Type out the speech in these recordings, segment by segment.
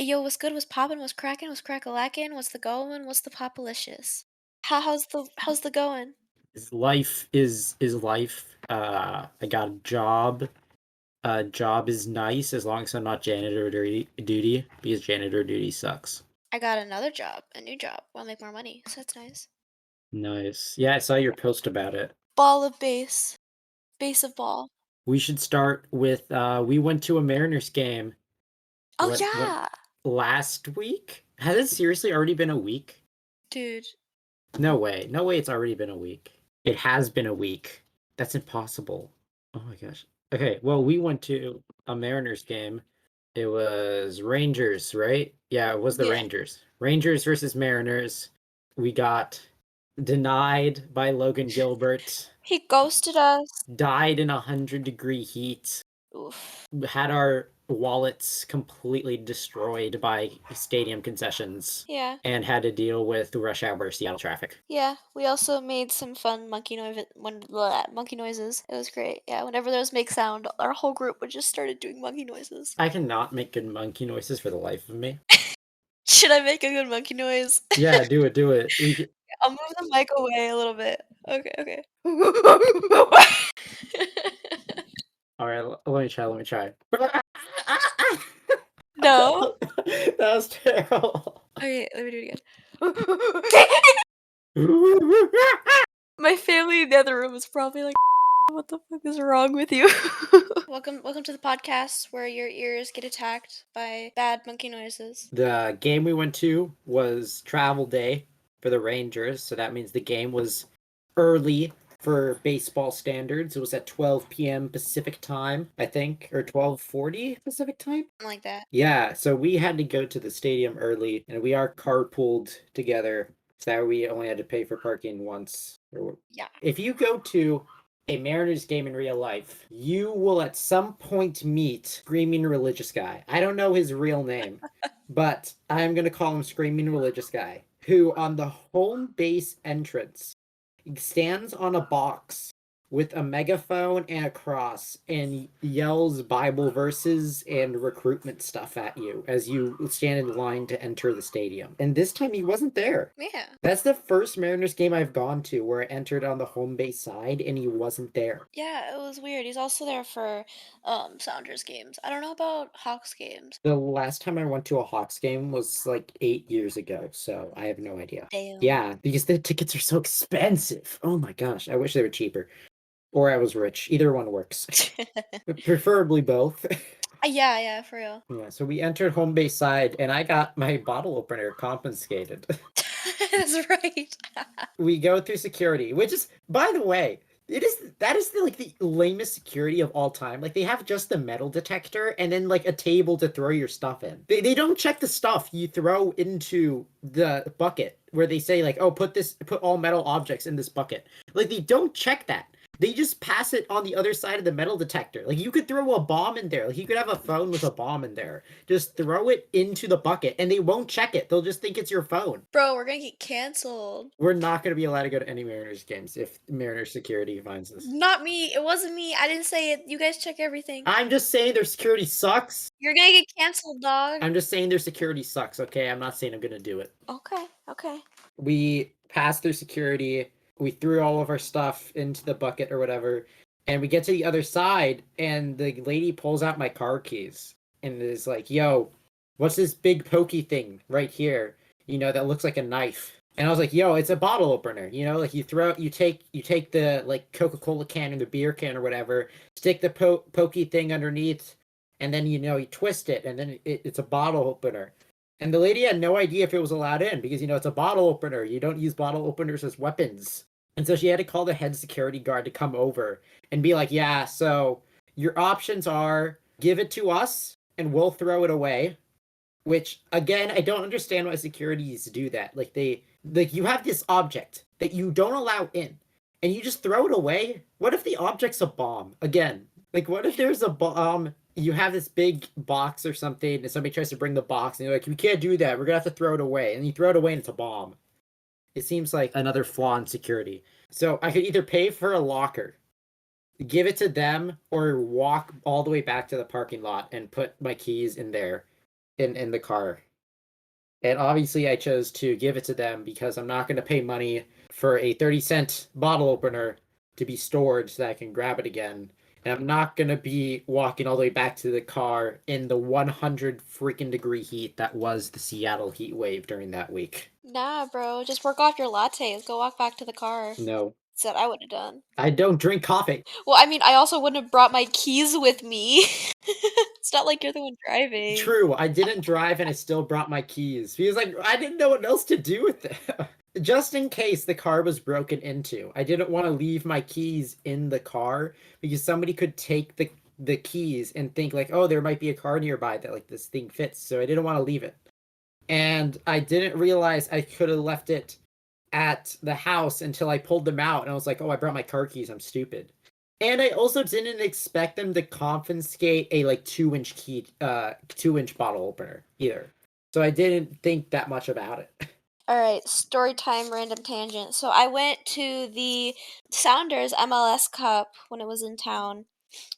Hey, yo, what's good? What's poppin'? What's crackin'? What's crack-a-lackin'? What's the goin'? What's the popalicious? How's the going? Life is life. I got a job. Job is nice as long as I'm not janitor duty because janitor duty sucks. I got another job, a new job. Wanna make more money, so that's nice. Nice. Yeah, I saw your post about it. Ball of base. Base of ball. We should start with we went to a Mariners game. Oh What yeah! last week? Has it seriously already been a week? Dude. No way. No way it's already been a week. It has been a week. That's impossible. Oh my gosh. Okay, well, we went to a Mariners game. It was Rangers, right? Yeah, it was the Yeah. Rangers. Rangers versus Mariners. We got denied by Logan Gilbert, He ghosted us. died in 100-degree heat, Oof. had our wallets completely destroyed by stadium concessions, Yeah. and had to deal with rush hour Seattle traffic. Yeah. We also made some fun monkey noises. It was great. Yeah, whenever those make sound, our whole group would just started doing monkey noises. I cannot make good monkey noises for the life of me. Should I make a good monkey noise? Yeah, do it, do it. I'll move the mic away a little bit. Okay, okay. All right, let me try. No? That was terrible. Okay, let me do it again. My family in the other room is probably like, "What the fuck is wrong with you?" Welcome to the podcast where your ears get attacked by bad monkey noises. The game we went to was travel day for the Rangers, so that means the game was early for baseball standards. It was at 12 p.m. Pacific time, I think, or 12:40 Pacific time. Something like that. Yeah, so we had to go to the stadium early, and we are carpooled together, so that we only had to pay for parking once. Yeah. If you go to a Mariners game in real life, you will at some point meet Screaming Religious Guy. I don't know his real name, but I'm going to call him Screaming Religious Guy, who on the home base entrance stands on a box with a megaphone and a cross and yells Bible verses and recruitment stuff at you as you stand in line to enter the stadium. And this time he wasn't there. Yeah. That's the first Mariners game I've gone to where I entered on the home base side and he wasn't there. Yeah, it was weird. He's also there for Sounders games. I don't know about Hawks games. The last time I went to a Hawks game was like 8 years ago, so I have no idea. Damn. Yeah, because the tickets are so expensive. Oh my gosh, I wish they were cheaper. Or I was rich. Either one works. Preferably both. Yeah, for real. Yeah, so we entered home base side and I got my bottle opener confiscated. That's right. We go through security, which is, by the way, that is like the lamest security of all time. Like they have just the metal detector and then like a table to throw your stuff in. They don't check the stuff you throw into the bucket where they say like, oh, put all metal objects in this bucket. Like they don't check that. They just pass it on the other side of the metal detector. Like you could throw a bomb in there. Like you could have a phone with a bomb in there. Just throw it into the bucket and they won't check it. They'll just think it's your phone. Bro, we're gonna get canceled. We're not going to be allowed to go to any Mariners games if Mariners security finds us. Not me. It wasn't me. I didn't say it. You guys check everything. I'm just saying their security sucks. You're gonna get canceled, dog. I'm just saying their security sucks, okay? I'm not saying I'm going to do it. Okay. We passed through security. We threw all of our stuff into the bucket or whatever. And we get to the other side, and the lady pulls out my car keys and is like, yo, what's this big pokey thing right here? You know, that looks like a knife. And I was like, yo, it's a bottle opener. You know, like you take the like Coca-Cola can or the beer can or whatever, stick the pokey thing underneath, and then, you know, you twist it, and then it's a bottle opener. And the lady had no idea if it was allowed in because, you know, it's a bottle opener. You don't use bottle openers as weapons. And so she had to call the head security guard to come over and be like, yeah, so your options are give it to us and we'll throw it away. Which, again, I don't understand why securities do that. Like, you have this object that you don't allow in, and you just throw it away? What if the object's a bomb? Again, like, what if there's a bomb, you have this big box or something, and somebody tries to bring the box, and you're like, we can't do that, we're gonna have to throw it away. And you throw it away, and it's a bomb. It seems like another flaw in security. So I could either pay for a locker, give it to them, or walk all the way back to the parking lot and put my keys in there. in the car. And obviously I chose to give it to them because I'm not going to pay money for a 30-cent bottle opener to be stored so that I can grab it again. And I'm not going to be walking all the way back to the car in the 100 freaking degree heat that was the Seattle heat wave during that week. Nah, bro. Just work off your lattes. Go walk back to the car. No, That's what I would have done. I don't drink coffee. Well, I mean, I also wouldn't have brought my keys with me. It's not like you're the one driving. True, I didn't drive and I still brought my keys. Because like I didn't know what else to do with them. Just in case the car was broken into. I didn't want to leave my keys in the car because somebody could take the keys and think like, oh, there might be a car nearby that like this thing fits. So I didn't want to leave it. And I didn't realize I could have left it at the house until I pulled them out and I was like, oh, I brought my car keys. I'm stupid. And I also didn't expect them to confiscate a like 2-inch key 2-inch bottle opener either. So I didn't think that much about it. All right, story time, random tangent. So I went to the Sounders MLS Cup when it was in town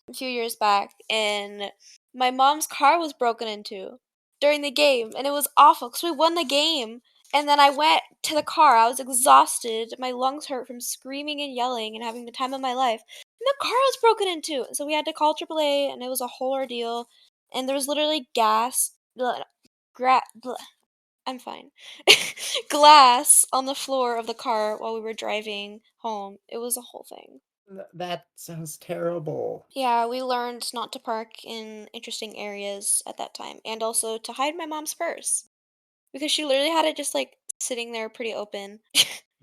a few years back, and my mom's car was broken into during the game, and it was awful because we won the game. And then I went to the car. I was exhausted. My lungs hurt from screaming and yelling and having the time of my life. And the car was broken into. So we had to call AAA, and it was a whole ordeal. And there was literally I'm fine. Glass on the floor of the car while we were driving home. It was a whole thing. That sounds terrible. Yeah, we learned not to park in interesting areas at that time and also to hide my mom's purse because she literally had it just like sitting there pretty open.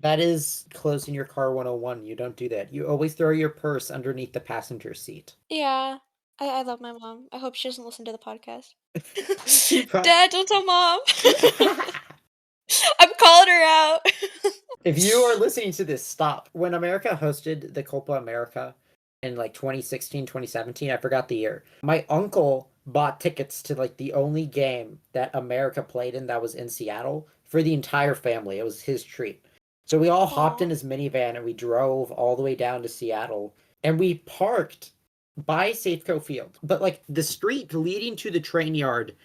That is closing your car 101. You don't do that. You always throw your purse underneath the passenger seat. Yeah, I love my mom. I hope she doesn't listen to the podcast. She Dad, don't tell mom. I'm calling her out. If you are listening to this, stop. When America hosted the Copa America in like 2016, 2017, I forgot the year, my uncle bought tickets to like the only game that America played in that was in Seattle for the entire family. It was his treat. So we all hopped in his minivan and we drove all the way down to Seattle and we parked by Safeco Field. But like the street leading to the train yard,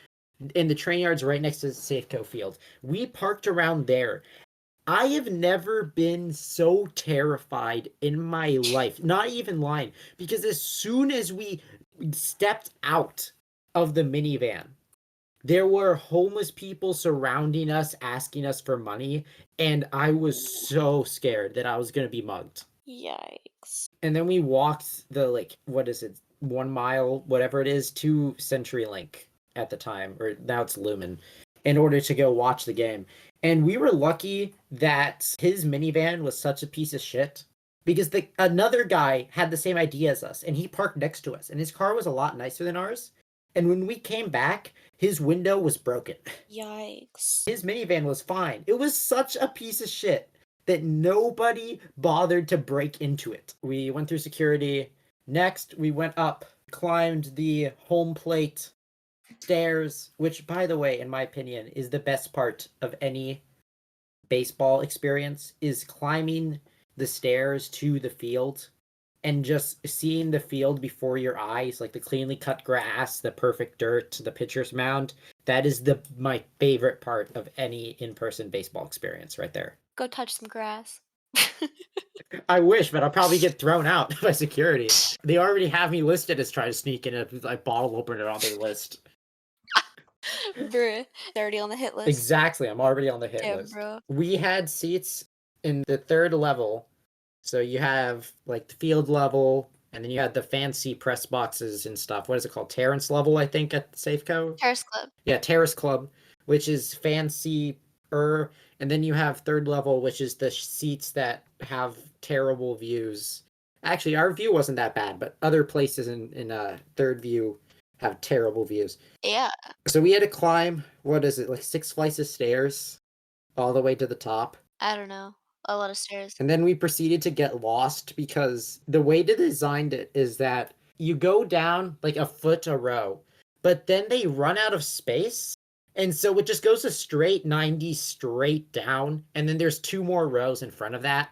and the train yard's right next to Safeco Field. We parked around there. I have never been so terrified in my life. Not even lying. Because as soon as we stepped out of the minivan, there were homeless people surrounding us, asking us for money. And I was so scared that I was going to be mugged. Yikes. And then we walked the, like, what is it? 1 mile, whatever it is, to CenturyLink at the time. Or now it's Lumen. In order to go watch the game. And we were lucky that his minivan was such a piece of shit because another guy had the same idea as us and he parked next to us and his car was a lot nicer than ours. And when we came back, his window was broken. Yikes. His minivan was fine. It was such a piece of shit that nobody bothered to break into it. We went through security. Next, we went up, climbed the home plate stairs, which, by the way, in my opinion, is the best part of any baseball experience, is climbing the stairs to the field and just seeing the field before your eyes, like the cleanly cut grass, the perfect dirt, the pitcher's mound. That is my favorite part of any in-person baseball experience right there. Go touch some grass. I wish, but I'll probably get thrown out by security. They already have me listed as trying to sneak in a bottle opener on their list. Bruh. They're already on the hit list. Exactly, I'm already on the hit list. Bro. We had seats in the third level. So you have like the field level, and then you had the fancy press boxes and stuff. What is it called? Terrace level, I think, at Safeco? Terrace Club. Yeah, Terrace Club, which is fancy-er. And then you have third level, which is the seats that have terrible views. Actually, our view wasn't that bad, but other places in third view have terrible views. Yeah. So we had to climb, what is it, like 6 flights of stairs all the way to the top. I don't know. A lot of stairs. And then we proceeded to get lost because the way they designed it is that you go down like a foot a row, but then they run out of space. And so it just goes a straight 90 straight down. And then there's 2 more rows in front of that.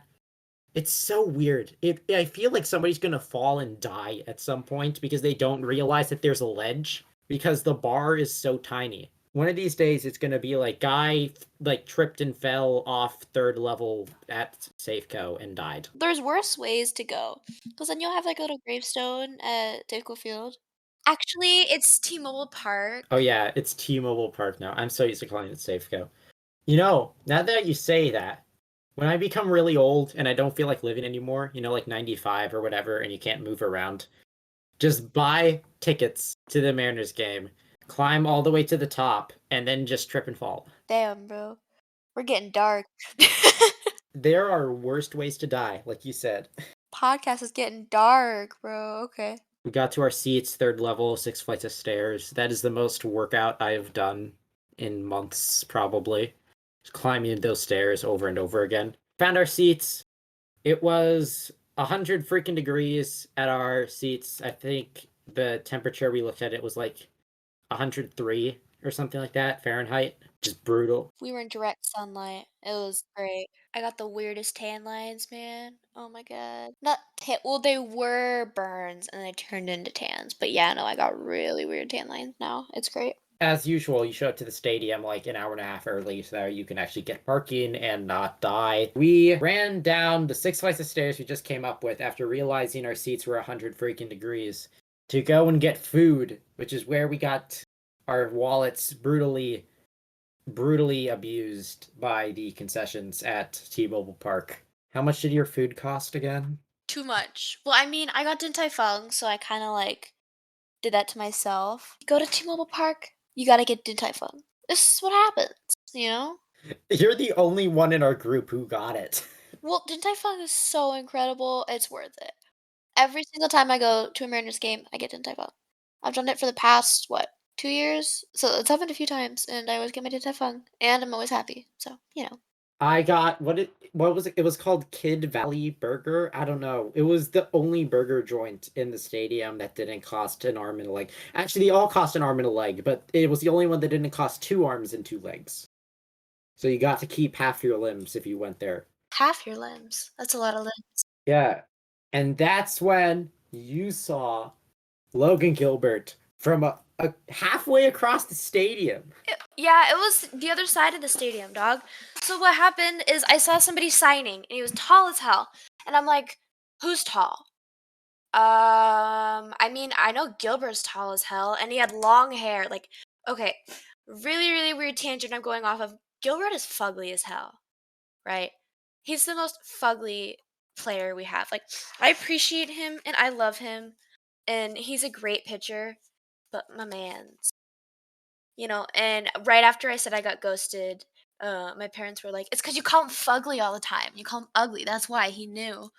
It's so weird. I feel like somebody's going to fall and die at some point because they don't realize that there's a ledge because the bar is so tiny. One of these days, it's gonna be like guy like tripped and fell off third level at Safeco and died. There's worse ways to go, because then you'll have, like, a little gravestone at Safeco Field. Actually, it's T-Mobile Park. Oh yeah, it's T-Mobile Park now. I'm so used to calling it Safeco. You know, now that you say that, when I become really old and I don't feel like living anymore, you know, like 95 or whatever, and you can't move around, just buy tickets to the Mariners game, climb all the way to the top, and then just trip and fall. Damn, bro. We're getting dark. There are worst ways to die, like you said. Podcast is getting dark, bro. Okay. We got to our seats, third level, 6 flights of stairs. That is the most workout I have done in months, probably. Just climbing those stairs over and over again. Found our seats. It was 100 freaking degrees at our seats. I think the temperature we looked at it was like 103 or something like that Fahrenheit. Just brutal. We were in direct sunlight. It was great. I got the weirdest tan lines, man. Oh my god. Not tan. Well, they were burns and they turned into tans. But yeah, no, I got really weird tan lines now. It's great. As usual, you show up to the stadium like an hour and a half early so you can actually get parking and not die. We ran down the 6 flights of stairs we just came up with after realizing our seats were 100 freaking degrees to go and get food, which is where we got our wallets brutally abused by the concessions at T-Mobile Park. How much did your food cost again? Too much. Well, I mean, I got Din Tai Fung, so I kind of like did that to myself. You go to T-Mobile Park, you gotta get Din Tai Fung. This is what happens, you know? You're the only one in our group who got it. Well, Din Tai Fung is so incredible. It's worth it. Every single time I go to a Mariners game, I get Din Tai Fung. I've done it for the past, what, 2 years? So it's happened a few times, and I always get my Din Tai Fung, and I'm always happy. So, you know. I got what was it? It was called Kid Valley Burger. I don't know. It was the only burger joint in the stadium that didn't cost an arm and a leg. Actually, they all cost an arm and a leg, but it was the only one that didn't cost 2 arms and 2 legs. So you got to keep half your limbs if you went there. Half your limbs. That's a lot of limbs. Yeah. And that's when you saw Logan Gilbert from a halfway across the stadium. Yeah, it was the other side of the stadium, dog. So what happened is I saw somebody signing, and he was tall as hell. And I'm like, who's tall? I mean, I know Gilbert's tall as hell, and he had long hair. Like, okay, really, really weird tangent I'm going off of. Gilbert is fugly as hell, right? He's the most fugly player we have. Like, I appreciate him and I love him, and he's a great pitcher, but my man's, and right after I said I got ghosted, my parents were like, it's because you call him fugly all the time. You call him ugly. That's why he knew.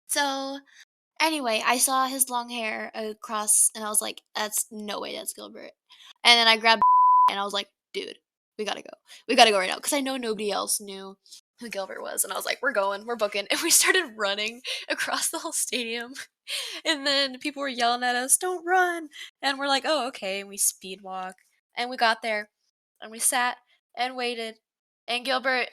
So anyway, I saw his long hair across, and I was like, "That's no way, that's Gilbert." And then I grabbed and I was like, "Dude, we gotta go. We gotta go right now," because I know nobody else knew who Gilbert was, and I was like, "We're going, we're booking," and we started running across the whole stadium, and then people were yelling at us, "Don't run!" And we're like, "Oh, okay," and we speed walk, and we got there, and we sat and waited, and Gilbert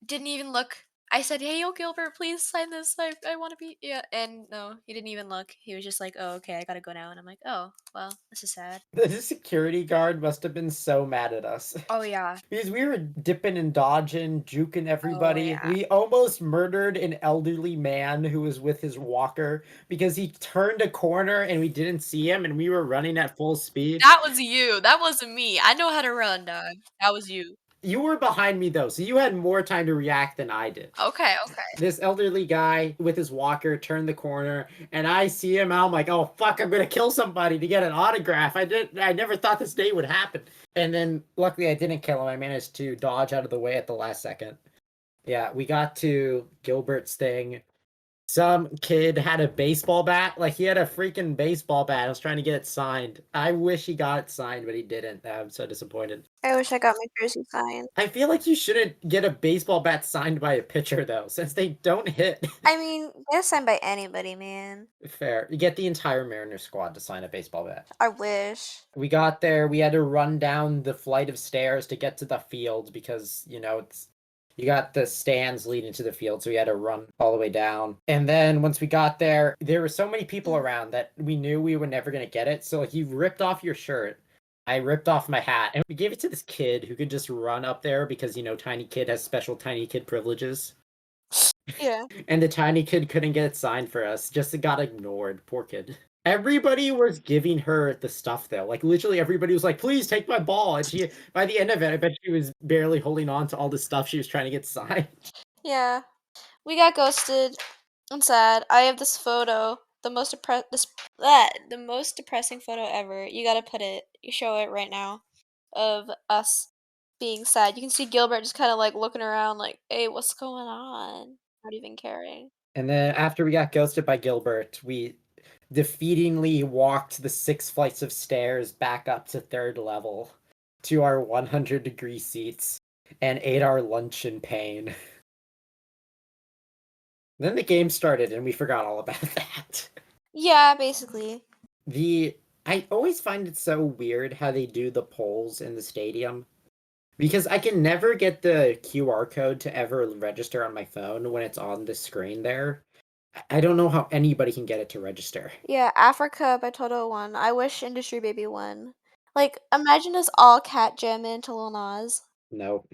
didn't even look. I said, "Hey, yo, Gilbert, please sign this. I want to be." Yeah. And no, he didn't even look. He was just like, "Oh, okay, I gotta go now." And I'm like, "Oh, well, this is sad." The security guard must have been so mad at us. Oh, yeah. Because we were dipping and dodging, juking Oh, everybody. yeah. We almost murdered an elderly man who was with his walker because he turned a corner and we didn't see him and we were running at full speed. That was you. That wasn't me. I know how to run, dog. That was you. You were behind me though, so you had more time to react than I did. Okay, okay. This elderly guy with his walker turned the corner and I see him and I'm like, oh fuck, I'm gonna kill somebody to get an autograph. I never thought this day would happen. And then luckily I didn't kill him. I managed to dodge out of the way at the last second. Yeah, we got to Gilbert's thing. Some kid had a baseball bat. Like, he had a freaking baseball bat. I was trying to get it signed. I wish he got it signed, but he didn't. I'm so disappointed. I wish I got my jersey signed. I feel like you shouldn't get a baseball bat signed by a pitcher, though, since they don't hit. I mean, get it signed by anybody, man. Fair. You get the entire Mariners squad to sign a baseball bat. I wish. We got there. We had to run down the flight of stairs to get to the field because, you got the stands leading to the field, so we had to run all the way down. And then once we got there, there were so many people around that we knew we were never going to get it. So, you ripped off your shirt. I ripped off my hat and we gave it to this kid who could just run up there because, tiny kid has special tiny kid privileges. Yeah. And the tiny kid couldn't get it signed for us, just got ignored. Poor kid. Everybody was giving her the stuff though. Like literally everybody was like, please take my ball. And she by the end of it, I bet she was barely holding on to all the stuff she was trying to get signed. Yeah. We got ghosted. I'm sad. I have this photo, the most depressing photo ever. You gotta you show it right now, of us being sad. You can see Gilbert just kind of like looking around, like, "Hey, what's going on?" Not even caring. And then after we got ghosted by Gilbert, we defeatingly walked the 6 flights of stairs back up to third level to our 100-degree seats and ate our lunch in pain. Then the game started and we forgot all about that. Yeah, basically. I always find it so weird how they do the polls in the stadium because I can never get the QR code to ever register on my phone when it's on the screen there. I don't know how anybody can get it to register. Yeah, Africa by Toto won. I wish Industry Baby won. Like, imagine us all cat jamming to Lil Nas. No.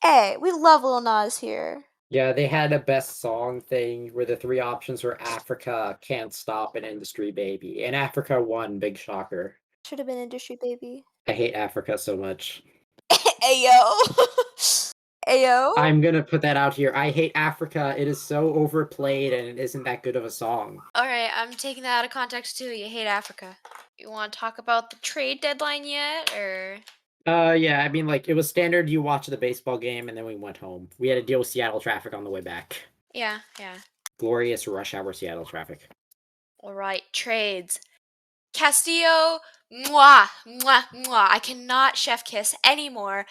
Hey, we love Lil Nas here. Yeah, they had a best song thing where the three options were Africa, Can't Stop, and Industry Baby. And Africa won, big shocker. Should have been Industry Baby. I hate Africa so much. Ayo. Ayo. I'm gonna put that out here. I hate Africa. It is so overplayed and it isn't that good of a song. Alright, I'm taking that out of context too. You hate Africa. You want to talk about the trade deadline yet, or? Yeah, I mean, like, it was standard you watch the baseball game and then we went home. We had to deal with Seattle traffic on the way back. Yeah, yeah. Glorious rush hour Seattle traffic. Alright, trades. Castillo, mwah, mwah, mwah. I cannot chef kiss anymore.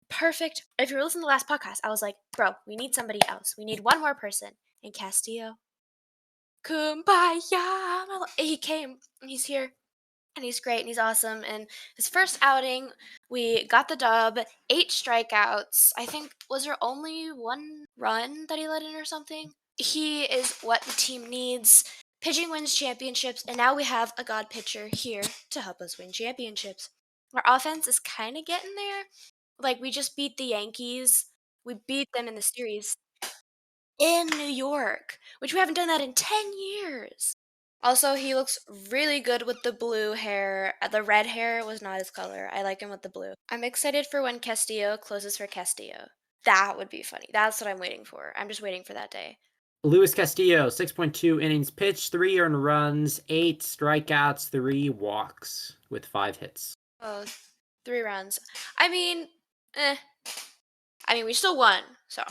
Perfect. If you were listening to the last podcast, I was like, bro, we need somebody else. We need one more person. And Castillo, kumbaya. He came, and he's here, and he's great, and he's awesome. And his first outing, we got the dub, 8 strikeouts. I think, was there only 1 run that he let in or something? He is what the team needs. Pitching wins championships, and now we have a god pitcher here to help us win championships. Our offense is kind of getting there. Like, we just beat the Yankees. We beat them in the series in New York, which we haven't done that in 10 years. Also, he looks really good with the blue hair. The red hair was not his color. I like him with the blue. I'm excited for when Castillo closes for Castillo. That would be funny. That's what I'm waiting for. I'm just waiting for that day. Luis Castillo, 6.2 innings pitched, 3 earned runs, 8 strikeouts, 3 walks with 5 hits. Oh, 3 runs. I mean, we still won, so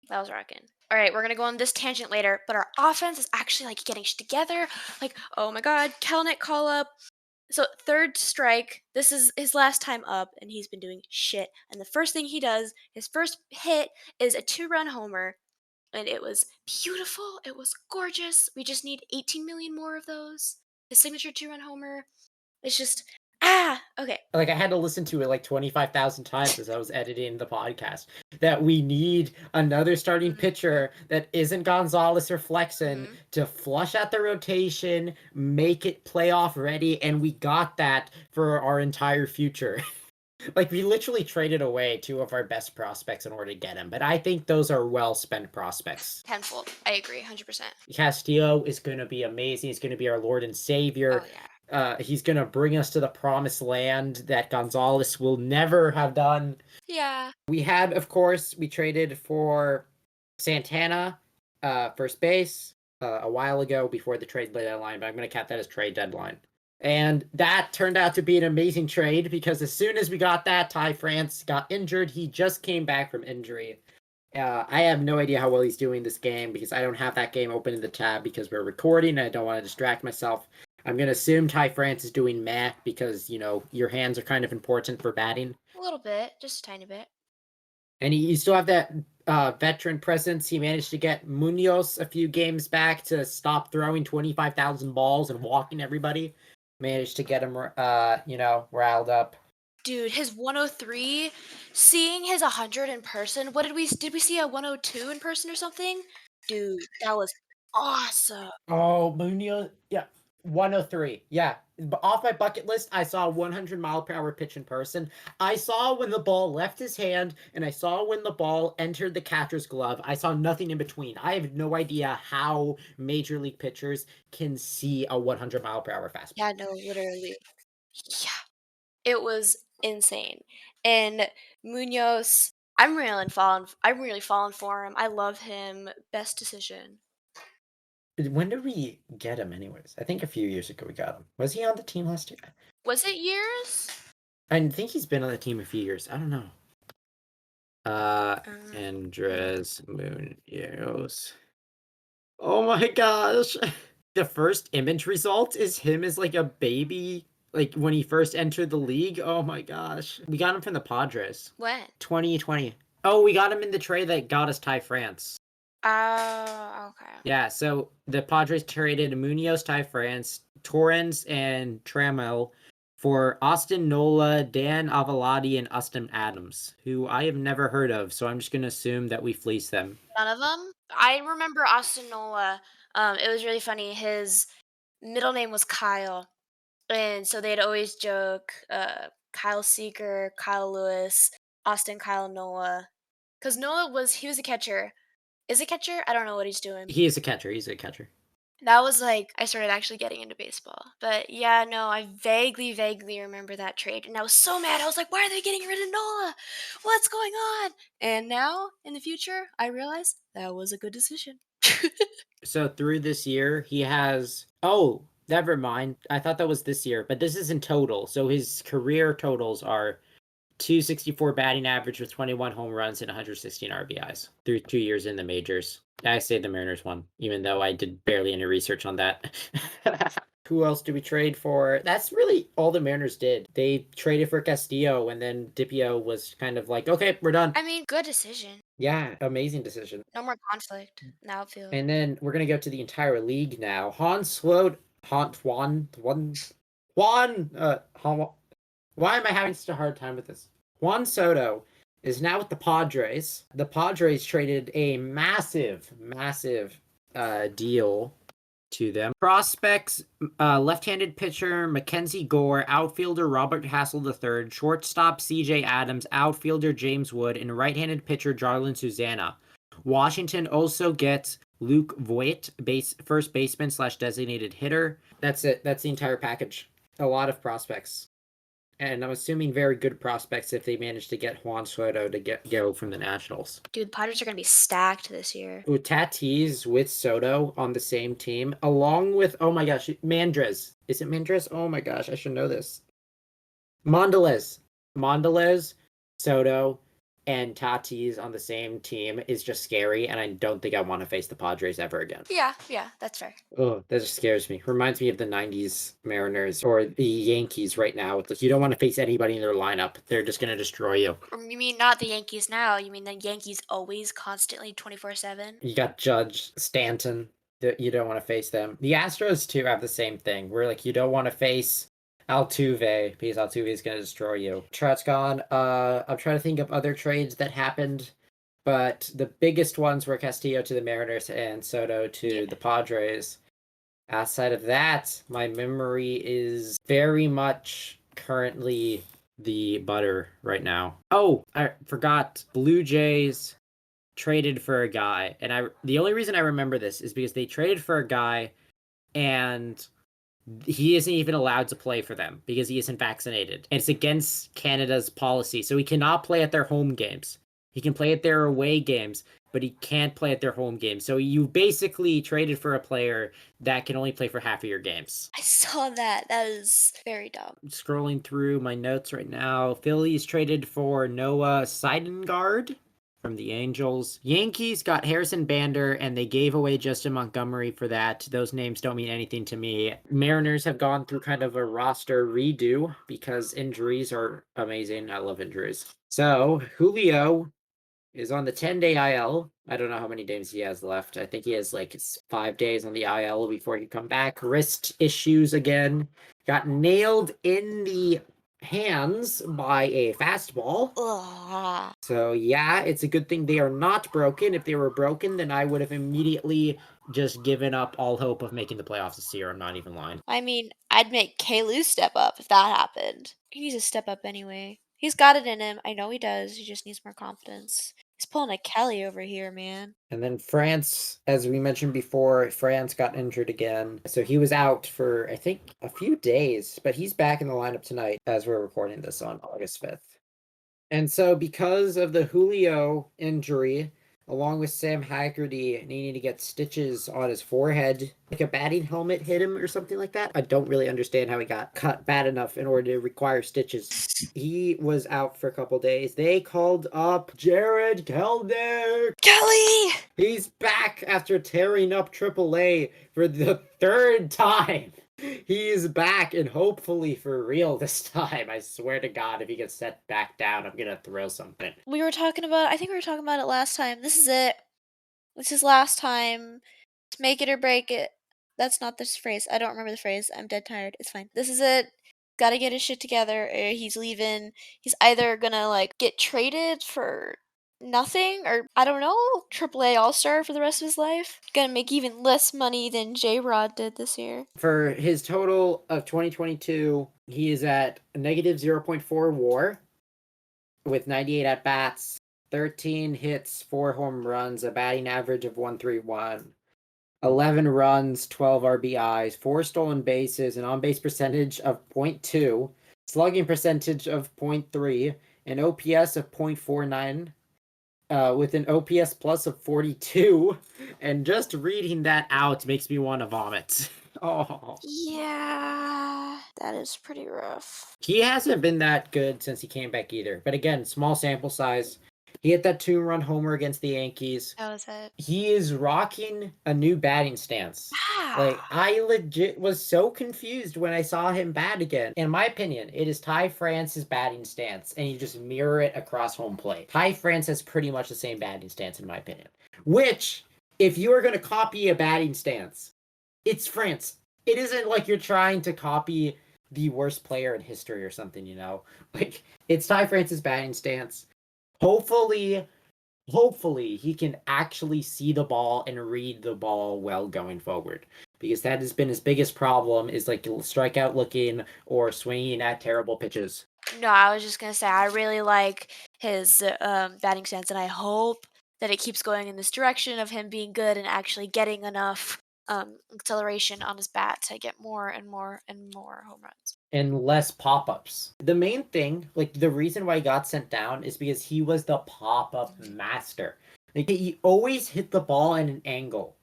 that was rocking. All right, we're gonna go on this tangent later, but our offense is actually like getting shit together. Like, oh my god, Kelenic call up. So 3rd strike. This is his last time up, and he's been doing shit. And the first thing he does, his first hit, is a 2-run homer, and it was beautiful. It was gorgeous. We just need 18 million more of those. His signature 2-run homer. It's just okay. Like, I had to listen to it like 25,000 times as I was editing the podcast. That we need another starting pitcher that isn't Gonzalez or Flexen to flush out the rotation, make it playoff ready, and we got that for our entire future. Like, we literally traded away 2 of our best prospects in order to get him, but I think those are well-spent prospects. Tenfold. I agree, 100%. Castillo is going to be amazing. He's going to be our Lord and Savior. Oh, yeah. He's going to bring us to the promised land that Gonzalez will never have done. Yeah. We had, of course, we traded for Santana, first base, a while ago before the trade deadline, but I'm going to count that as trade deadline. And that turned out to be an amazing trade because as soon as we got that, Ty France got injured. He just came back from injury. I have no idea how well he's doing this game because I don't have that game open in the tab because we're recording and I don't want to distract myself. I'm going to assume Ty France is doing meh because, your hands are kind of important for batting. A little bit, just a tiny bit. And you still have that veteran presence. He managed to get Munoz a few games back to stop throwing 25,000 balls and walking everybody. Managed to get him, riled up. Dude, his 103, seeing his 100 in person. What did we see a 102 in person or something? Dude, that was awesome. Oh, Munoz, yeah, 103, yeah. off my bucket list, I saw a 100-mile-per-hour pitch in person. I saw when the ball left his hand, and I saw when the ball entered the catcher's glove. I saw nothing in between. I have no idea how major league pitchers can see a 100-mile-per-hour fastball. Yeah, no, literally. Yeah. It was insane. And Munoz, I'm really falling for him. I love him. Best decision. When did we get him, anyways? I think a few years ago we got him. Was he on the team last year? Was it years? I think he's been on the team a few years. I don't know. Um, Andres Munoz. Oh my gosh. The first image result is him as like a baby, like when he first entered the league. Oh my gosh. We got him from the Padres. when? 2020. Oh, we got him in the trade that got us Ty France. Oh, okay. Yeah, so the Padres traded Munoz, Ty France, Torrens, and Trammell for Austin Nola, Dan Avalati, and Austin Adams, who I have never heard of, so I'm just going to assume that we fleeced them. None of them? I remember Austin Nola. It was really funny. His middle name was Kyle. And so they'd always joke, Kyle Seeger, Kyle Lewis, Austin Kyle Nola. Because he was a catcher. Is a catcher? I don't know what he's doing. He is a catcher. He's a catcher. That was like I started actually getting into baseball. But yeah, no, I vaguely remember that trade. And I was so mad. I was like, why are they getting rid of Nola? What's going on? And now, in the future, I realize that was a good decision. So through this year, he has. Oh, never mind. I thought that was this year, but this is in total. So his career totals are 264 batting average with 21 home runs and 116 RBIs through 2 years in the majors. I say the Mariners won, even though I did barely any research on that. Who else do we trade for? That's really all the Mariners did. They traded for Castillo, and then Dipio was kind of like, okay, we're done. I mean, good decision. Yeah, amazing decision. No more conflict in the outfield. And then we're going to go to the entire league now. Juan, why am I having such a hard time with this? Juan Soto is now with the Padres. The Padres traded a massive deal to them. Prospects, left-handed pitcher Mackenzie Gore, outfielder Robert Hassel III, shortstop CJ Adams, outfielder James Wood, and right-handed pitcher Jarlin Susanna. Washington also gets Luke Voigt, first baseman / designated hitter. That's it. That's the entire package. A lot of prospects. And I'm assuming very good prospects if they manage to get Juan Soto to go from the Nationals. Dude, the Padres are going to be stacked this year. With Tatis with Soto on the same team, along with, oh my gosh, Mandres. Is it Mandres? Oh my gosh, I should know this. Mondelez, Soto, and Tatis on the same team is just scary, and I don't think I want to face the Padres ever again. Yeah, that's fair. Oh, that just scares me. Reminds me of the 90s Mariners or the Yankees right now. It's like you don't want to face anybody in their lineup. They're just going to destroy you. Or you mean not the Yankees now? You mean the Yankees always constantly 24/7? You got Judge, Stanton. You don't want to face them. The Astros, too, have the same thing. Where, like, you don't want to face Altuve because Altuve is going to destroy you. Trout's gone. I'm trying to think of other trades that happened, but the biggest ones were Castillo to the Mariners and Soto to the Padres. Outside of that, my memory is very much currently the butter right now. Oh, I forgot. Blue Jays traded for a guy, and the only reason I remember this is because they traded for a guy and he isn't even allowed to play for them because he isn't vaccinated. And it's against Canada's policy. So he cannot play at their home games. He can play at their away games, but he can't play at their home games. So you basically traded for a player that can only play for half of your games. I saw that. That is very dumb. I'm scrolling through my notes right now. Phillies traded for Noah Seidengard from the Angels. Yankees got Harrison Bander, and they gave away Justin Montgomery for that. Those names don't mean anything to me. Mariners have gone through kind of a roster redo because injuries are amazing. I love injuries. So Julio is on the 10-day IL. I don't know how many days he has left. I think he has like 5 days on the IL before he can come back. Wrist issues again. Got nailed in the hands by a fastball. Ugh. So yeah, it's a good thing they are not broken. If they were broken, then I would have immediately just given up all hope of making the playoffs this year. I'm not even lying. I mean, I'd make Kalu step up if that happened. He needs to step up anyway. He's got it in him. I know he does. He just needs more confidence. He's pulling a Kelly over here, man. And then France, as we mentioned before, France got injured again. So he was out for, I think, a few days, but he's back in the lineup tonight as we're recording this on August 5th. And so, because of the Julio injury, along with Sam Haggerty needing to get stitches on his forehead, like a batting helmet hit him or something like that. I don't really understand how he got cut bad enough in order to require stitches. He was out for a couple days. They called up Jared Kelenic. Kelly! He's back after tearing up AAA for the third time. He is back, and hopefully for real this time. I swear to God, if he gets set back down, I'm gonna throw something. I think we were talking about it last time. This is it. This is last time. To make it or break it. That's not this phrase. I don't remember the phrase. I'm dead tired. It's fine. This is it. Gotta get his shit together, or he's leaving. He's either gonna, like, get traded for nothing, or, I don't know, AAA All-Star for the rest of his life. Gonna make even less money than J-Rod did this year. For his total of 2022, he is at a negative 0.4 WAR with 98 at bats, 13 hits, 4 home runs, a batting average of 131, 11 runs, 12 RBIs, 4 stolen bases, an on base percentage of 0.2, slugging percentage of 0.3, an OPS of 0.49, with an OPS plus of 42. And just reading that out makes me want to vomit. Oh. Yeah, that is pretty rough. He hasn't been that good since he came back either. But again, small sample size. He hit that 2-run homer against the Yankees. That was it. He is rocking a new batting stance. Like, Ah. I legit was so confused when I saw him bat again. In my opinion, it is Ty France's batting stance, and you just mirror it across home plate. Ty France has pretty much the same batting stance, in my opinion. Which, if you are going to copy a batting stance, it's France. It isn't like you're trying to copy the worst player in history or something, you know? Like, it's Ty France's batting stance. Hopefully he can actually see the ball and read the ball well going forward, because that has been his biggest problem, is like strikeout looking or swinging at terrible pitches. No, I was just gonna say I really like his batting stance, and I hope that it keeps going in this direction of him being good and actually getting enough acceleration on his bat to get more and more and more home runs. And less pop-ups. The main thing, like the reason why he got sent down, is because he was the pop-up master. Like, he always hit the ball at an angle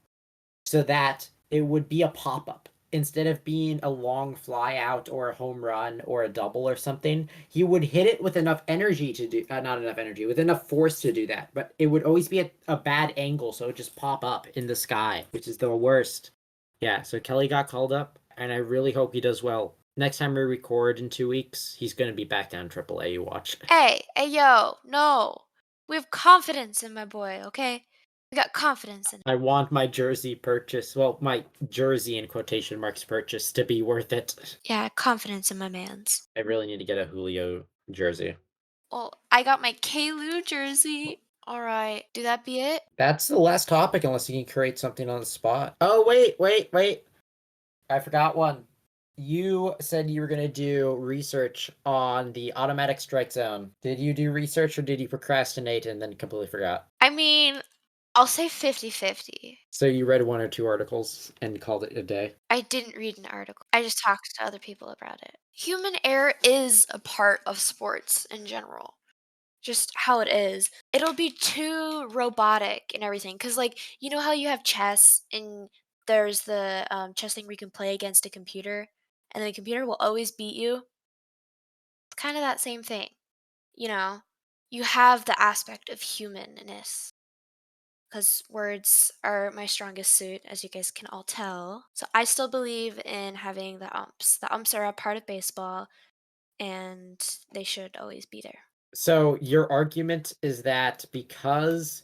so that it would be a pop-up instead of being a long fly out or a home run or a double or something. He would hit it with enough energy to do, not enough energy, with enough force to do that, but it would always be at a bad angle, so it would just pop up in the sky, which is the worst. Yeah, so Kelly got called up, and I really hope he does well. Next time we record in 2 weeks, he's going to be back down AAA, you watch. Hey, yo, no, we have confidence in my boy. Okay, we got confidence in him. I want my jersey purchase, well, my jersey in quotation marks purchase, to be worth it. Yeah, confidence in my man's. I really need to get a Julio jersey. Well, I got my Kalu jersey. All right, do that be it? That's the last topic, unless you can create something on the spot. Oh, wait. I forgot one. You said you were going to do research on the automatic strike zone. Did you do research, or did you procrastinate and then completely forgot? I mean, I'll say 50-50. So you read 1 or 2 articles and called it a day? I didn't read an article. I just talked to other people about it. Human error is a part of sports in general. Just how it is. It'll be too robotic and everything. Because, like, you know how you have chess and there's the chess thing where you can play against a computer and the computer will always beat you? It's kind of that same thing. You know, you have the aspect of humanness. Because words are my strongest suit, as you guys can all tell. So I still believe in having the umps. The umps are a part of baseball, and they should always be there. So your argument is that because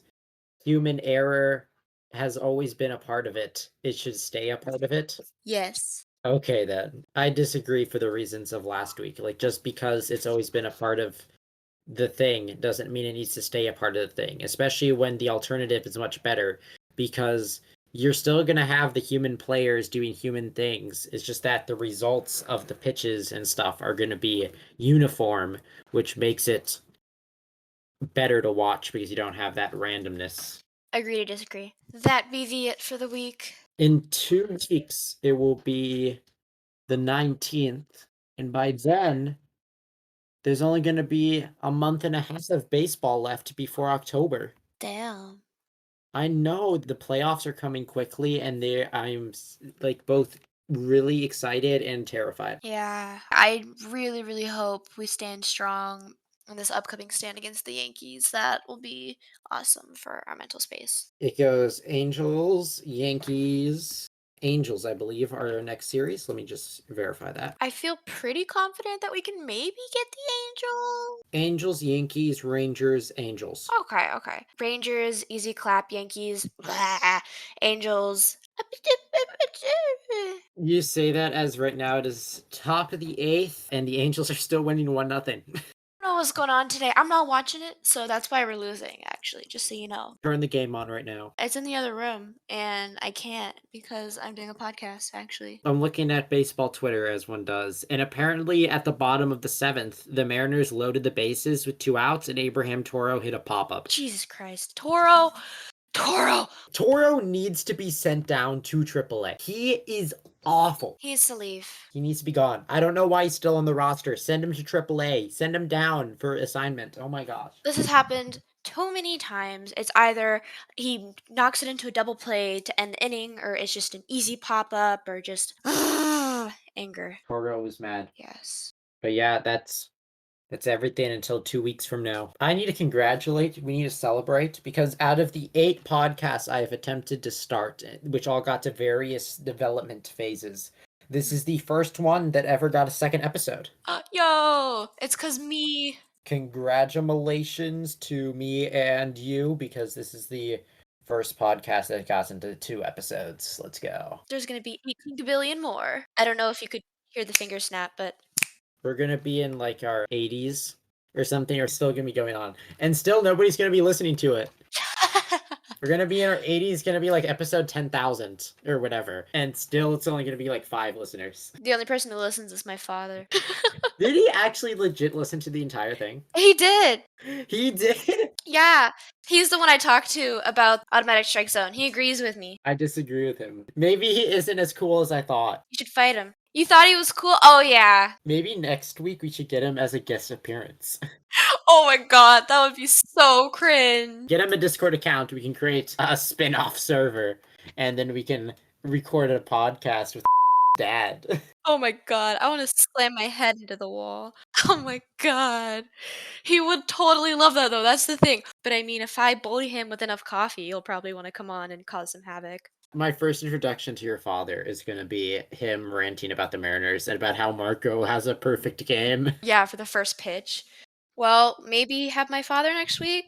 human error has always been a part of it, it should stay a part of it? Yes. Okay, then. I disagree for the reasons of last week. Like, just because it's always been a part of the thing doesn't mean it needs to stay a part of the thing, especially when the alternative is much better, because you're still going to have the human players doing human things. It's just that the results of the pitches and stuff are going to be uniform, which makes it better to watch because you don't have that randomness. Agree to disagree. That be the it for the week. In 2 weeks, it will be the 19th, and by then, there's only going to be a month and a half of baseball left before October. Damn. I know the playoffs are coming quickly, and I'm like both really excited and terrified. Yeah. I really, really hope we stand strong in this upcoming stand against the Yankees. That will be awesome for our mental space. It goes Angels, Yankees, Angels, I believe, are our next series. Let me just verify that. I feel pretty confident that we can maybe get the Angels. Angels, Yankees, Rangers, Angels. Okay, okay. Rangers, easy clap. Yankees, blah. Angels. You say that as right now it is top of the eighth, and the Angels are still winning 1-0. I don't know what's going on today. I'm not watching it, so that's why we're losing, actually, just so you know. Turn the game on right now. It's in the other room, and I can't because I'm doing a podcast, actually. I'm looking at baseball Twitter as one does, and apparently at the bottom of the seventh, the Mariners loaded the bases with 2 outs, and Abraham Toro hit a pop-up. Jesus Christ. Toro! Toro! Toro needs to be sent down to AAA. He is awful. He needs to leave. He needs to be gone. I don't know why he's still on the roster. Send him to AAA. Send him down for assignment. Oh my gosh. This has happened too many times. It's either he knocks it into a double play to end the inning, or it's just an easy pop up, or just anger. Toro was mad. Yes. But yeah, that's everything until 2 weeks from now. I need to congratulate, we need to celebrate, because out of the 8 podcasts I have attempted to start, which all got to various development phases, this is the first one that ever got a second episode. Yo! It's because me. Congratulations to me and you, because this is the first podcast that got into 2 episodes. Let's go. There's going to be 18 billion more. I don't know if you could hear the finger snap, but We're gonna be in like our 80s or something, or still gonna be going on. And still nobody's gonna be listening to it. We're gonna be in our 80s, gonna be like episode 10,000 or whatever. And still it's only gonna be like 5 listeners. the only person who listens is my father. Did he actually legit listen to the entire thing? He did. He did? Yeah. He's the one I talked to about Automatic Strike Zone. He agrees with me. I disagree with him. Maybe he isn't as cool as I thought. You should fight him. You thought he was cool? Oh, yeah. Maybe next week we should get him as a guest appearance. Oh my god, that would be so cringe. Get him a Discord account. We can create a spin-off server, and then we can record a podcast with Dad. Oh my god, I want to slam my head into the wall. Oh my god. He would totally love that though, that's the thing. But I mean, if I bully him with enough coffee, he'll probably want to come on and cause some havoc. My first introduction to your father is going to be him ranting about the Mariners and about how Marco has a perfect game. Yeah, for the first pitch. Well, maybe have my father next week?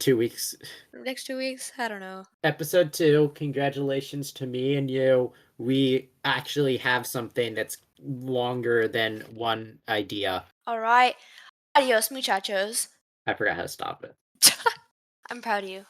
2 weeks. Next 2 weeks? I don't know. Episode 2, congratulations to me and you. We actually have something that's longer than one idea. Alright. Adios, muchachos. I forgot how to stop it. I'm proud of you.